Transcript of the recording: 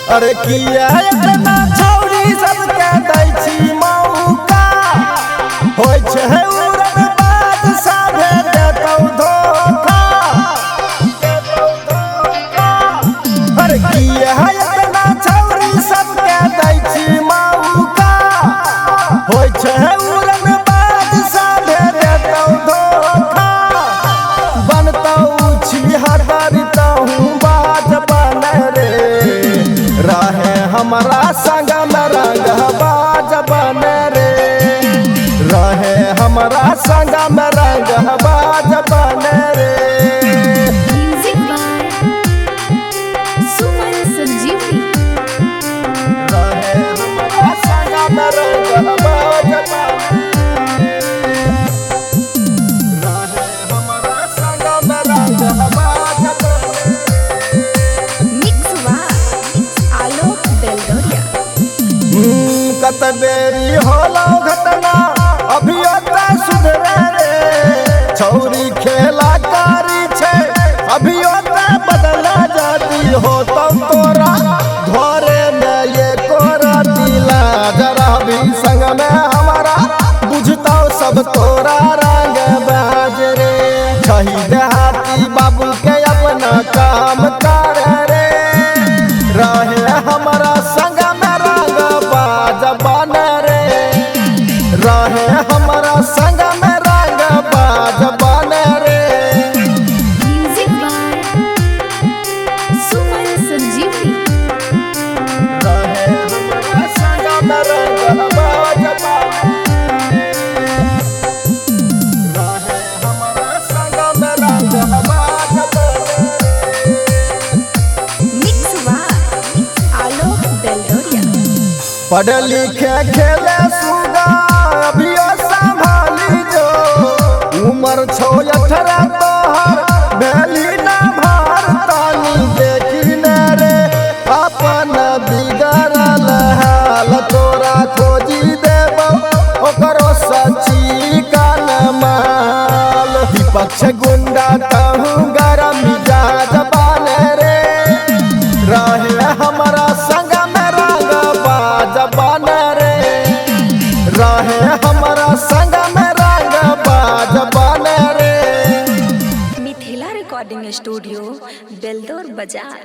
अरे किया इतना छौरी सबके दै छी मौका होय छै उड़न बाज साभे देतौ धोखा। अरे किया इतना छौरी सबके दै छी मौका होय छै उड़न बाज साभे देतौ धोखा। बनतौ छिहत्तरतौ बाज बन रे रहे हमारा संग में रंगबाज बन रे रहे हमारा संग में रंगबाज बन रे। म्यूजिक बाय सुमन संजीवनी। रहे हमारा संग में रंगबाज बन रहे हमारा संग में रंगबाज बन। Mix by Alok Beldoriya. कत बेरी होलो घटना अभियो त सुधरे रे छौरी खेला कारी छे अभियो त बदला जाती हो तब तोरा घरे में ये कोरा दिला जरा भी संग में हमारा बुझता सब तोरा रंग बाज रे। छही देहाती बाबू के अपना काम कर रे रहे हमारा संग में रंगबाज बन रे रहे हमारा संग में रंगबाज बन रे। म्यूजिक बाय सुमन संजीवनी। रहे हमारा संग में रंगबाज बन रहे हमारा संग में रंगबाज बन। Mix by Alok Beldoriya. पढ़े लिखे खेले सुगा अभियो संभाली जो उम्र 18 तोहर भेली ना भारतानी देखी न रे अपन बिगड़ल हाल तोरा खोजी देब ओकरो सची कान माल। विपक्ष गुंडा कहूँ गरम मिजाज बन रे रहे हमारा संग में रंगबाज बन रे रहे हमारा संग में रंगबाज बन रे। मिथिला रिकॉर्डिंग स्टूडियो बेलदौर बाजार।